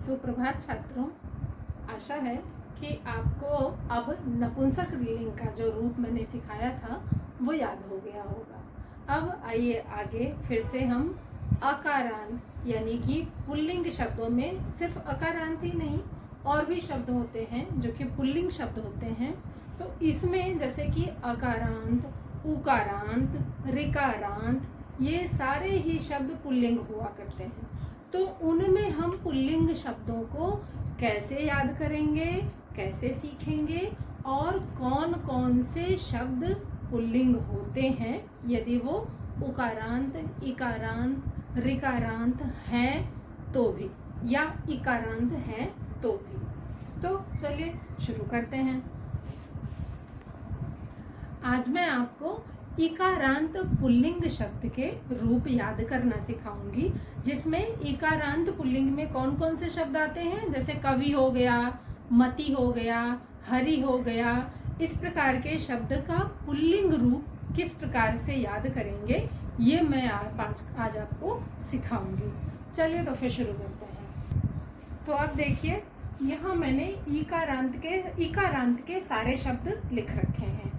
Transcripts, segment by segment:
सुप्रभात छात्रों, आशा है कि आपको अब नपुंसक लिंग का जो रूप मैंने सिखाया था वो याद हो गया होगा। अब आइए आगे फिर से हम अकारांत यानी कि पुल्लिंग शब्दों में सिर्फ अकारांत ही नहीं और भी शब्द होते हैं जो कि पुल्लिंग शब्द होते हैं। तो इसमें जैसे कि अकारांत, उकारांत, ऋकारांत, ये सारे ही शब्द पुल्लिंग हुआ करते हैं। तो उनमें हम पुल्लिंग शब्दों को कैसे याद करेंगे, कैसे सीखेंगे और कौन कौन से शब्द पुल्लिंग होते हैं यदि वो उकारांत, इकारांत, ऋकारांत हैं तो भी या इकारांत हैं तो भी। तो चलिए शुरू करते हैं। आज मैं आपको इकारांत पुल्लिंग शब्द के रूप याद करना सिखाऊंगी, जिसमें इकारांत पुल्लिंग में कौन कौन से शब्द आते हैं, जैसे कवि हो गया, मति हो गया, हरि हो गया। इस प्रकार के शब्द का पुल्लिंग रूप किस प्रकार से याद करेंगे ये मैं आज आपको सिखाऊंगी। चलिए तो फिर शुरू करते हैं। तो अब देखिए, यहाँ मैंने इकारांत के सारे शब्द लिख रखे हैं।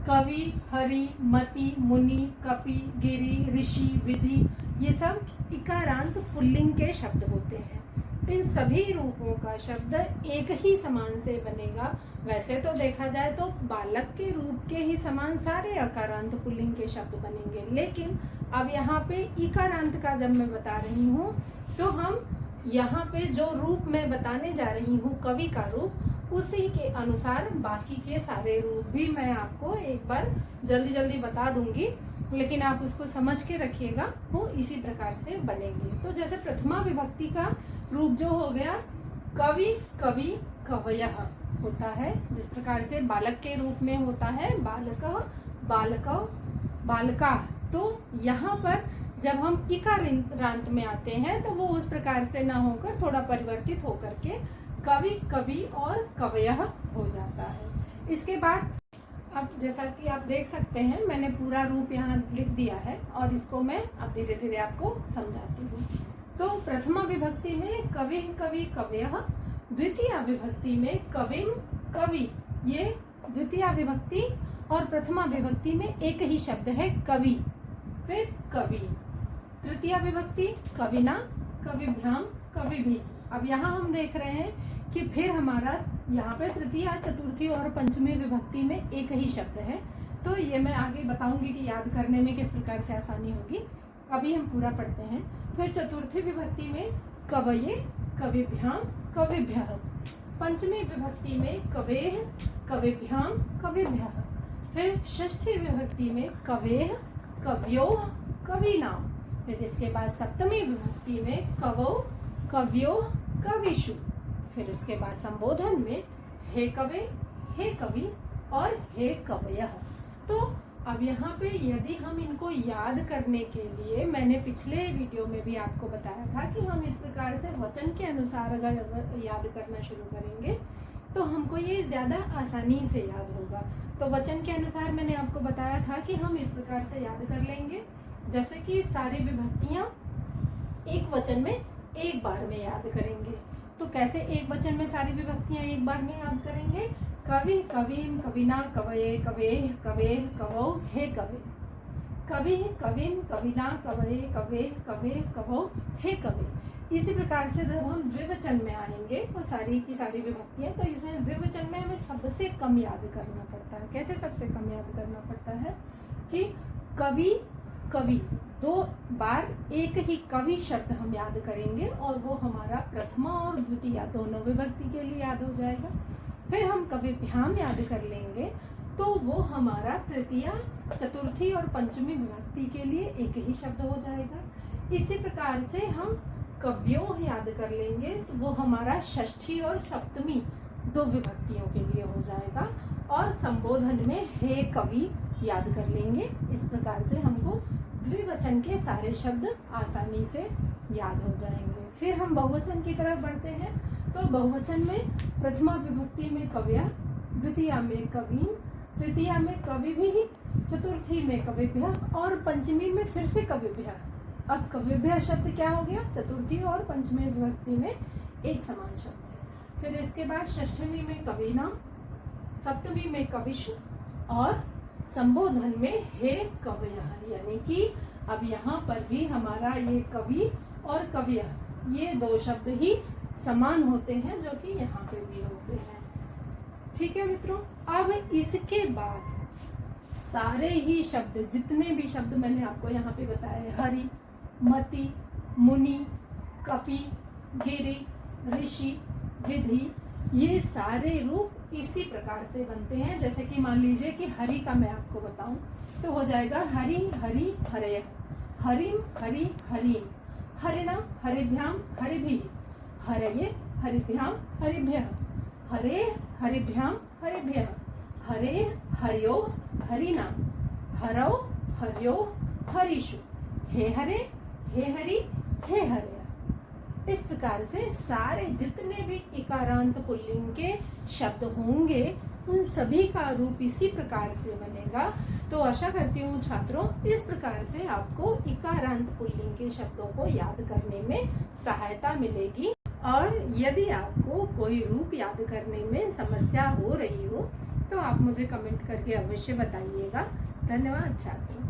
कवि, हरि, मति, मुनि, कपि, गिरि, ऋषि, विधि, ये सब इकारांत पुल्लिंग के शब्द होते हैं। इन सभी रूपों का शब्द एक ही समान से बनेगा। वैसे तो देखा जाए तो बालक के रूप के ही समान सारे अकारांत पुल्लिंग के शब्द बनेंगे, लेकिन अब यहाँ पे इकारांत का जब मैं बता रही हूँ तो हम यहाँ पे जो रूप मैं बताने जा रही हूँ, कवि का रूप, उसी के अनुसार बाकी के सारे रूप भी मैं आपको एक बार जल्दी जल्दी बता दूंगी, लेकिन आप उसको समझ के रखिएगा, वो इसी प्रकार से बनेंगे। तो जैसे प्रथमा विभक्ति का रूप जो हो गया, कवि, कवि, कवयः होता है। जिस प्रकार से बालक के रूप में होता है बालकः, बालकौ, बालका। तो यहाँ पर जब हम इकारांत में आते हैं तो वो उस प्रकार से ना होकर थोड़ा परिवर्तित होकर के कवि, कवि और कवयः हो जाता है। इसके बाद अब जैसा कि आप देख सकते हैं, मैंने पूरा रूप यहाँ लिख दिया है और इसको मैं अब धीरे धीरे आपको समझाती हूँ। तो प्रथमा विभक्ति में कवि, कवि, कवयः। द्वितीय विभक्ति में कविम, कवि। ये द्वितीय विभक्ति और प्रथमा विभक्ति में एक ही शब्द है कवि। फिर कवि। तृतीय विभक्ति कविना, कविभ्याम, कविभिः। अब यहाँ हम देख रहे हैं कि फिर हमारा यहाँ पे तृतीय, चतुर्थी और पंचमी विभक्ति में एक ही शब्द है। तो ये मैं आगे बताऊंगी कि याद करने में किस प्रकार से आसानी होगी। अभी हम पूरा पढ़ते हैं। फिर चतुर्थी विभक्ति में कवये, कविभ्याम, कविभ्यः। पंचमी विभक्ति में कवेः, कविभ्याम, कविभ्यः। फिर षष्ठी विभक्ति में कवेः, कवयोः, कवीनाम्। फिर इसके बाद सप्तमी विभक्ति में कवौ, कवयोः, कविषु। फिर उसके बाद संबोधन में हे कवे, हे कवि और हे कवयः। तो अब यहाँ पे यदि हम इनको याद करने के लिए, मैंने पिछले वीडियो में भी आपको बताया था कि हम इस प्रकार से वचन के अनुसार अगर याद करना शुरू करेंगे तो हमको ये ज़्यादा आसानी से याद होगा। तो वचन के अनुसार मैंने आपको बताया था कि हम इस प्रकार से याद कर लेंगे, जैसे कि सारी विभक्तियाँ एक वचन में एक बार में याद करेंगे। तो कैसे एक वचन में सारी विभक्तियां एक बार में याद करेंगे? कवि, कविम, कविना, कवये, कवेः, कवेः, कवौ, हे कवे। कवि, कविम, कविना, कवये, कवेः, कवेः, कवौ, हे कवे। इसी प्रकार से जब हम द्विवचन में आएंगे वो सारी की सारी विभक्तियां, तो इसमें द्विवचन में हमें सबसे कम याद करना पड़ता है। कैसे सबसे कम याद करना पड़ता है? कि कवि, कवि, दो बार एक ही कवि शब्द हम याद करेंगे और वो हमारा प्रथमा और द्वितीय दोनों विभक्ति के लिए याद हो जाएगा। फिर हम कविभ्याम याद कर लेंगे तो वो हमारा तृतीय, चतुर्थी और पंचमी विभक्ति के लिए एक ही शब्द हो जाएगा। इसी प्रकार से हम कवयोः याद कर लेंगे तो वो हमारा षष्ठी और सप्तमी दो विभक्तियों के लिए हो जाएगा। और संबोधन में हे कवि याद कर लेंगे। इस प्रकार से हमको द्विवचन के सारे शब्द आसानी से याद हो जाएंगे। फिर हम बहुवचन की तरफ बढ़ते हैं। तो बहुवचन में प्रथमा विभक्ति में कवया, द्वितीय में कवि, तृतीय में कविभिः, चतुर्थी में कविभ्यः और पंचमी में फिर से कविभ्यः। अब कविभ्यः शब्द क्या हो गया? चतुर्थी और पंचमी विभक्ति में एक समान शब्द है। फिर इसके बाद षष्ठवी में कवीना, सप्तमी में कविश और संबोधन में हे कवयः, यानी कि अब यहाँ पर भी हमारा ये कवि और कवयः ये दो शब्द ही समान होते हैं, जो कि यहाँ पे भी होते हैं। ठीक है मित्रों, अब इसके बाद सारे ही शब्द, जितने भी शब्द मैंने आपको यहाँ पे बताए, हरि, मति, मुनि, कपि, गिरि, ऋषि, विधि, ये सारे रूप इसी प्रकार से बनते हैं। जैसे कि मान लीजिए कि हरि का मैं आपको बताऊं तो हो जाएगा हरि हरि हरय, हरिम हरि हरिम, हरिणा हरिभ्याम हरिभिः, हरये हरिभ्याम हरिभ्यः, हरे हरिभ्याम हरिभ्यः, हरे हर्यो हरिणा, हरौ हर्यो हरिषु, हे हरे हे हरि हे हरय। इस प्रकार से सारे जितने भी इकारांत पुल्लिंग के शब्द होंगे उन सभी का रूप इसी प्रकार से बनेगा। तो आशा करती हूँ छात्रों, इस प्रकार से आपको इकारांत पुल्लिंग के शब्दों को याद करने में सहायता मिलेगी। और यदि आपको कोई रूप याद करने में समस्या हो रही हो तो आप मुझे कमेंट करके अवश्य बताइएगा। धन्यवाद छात्रों।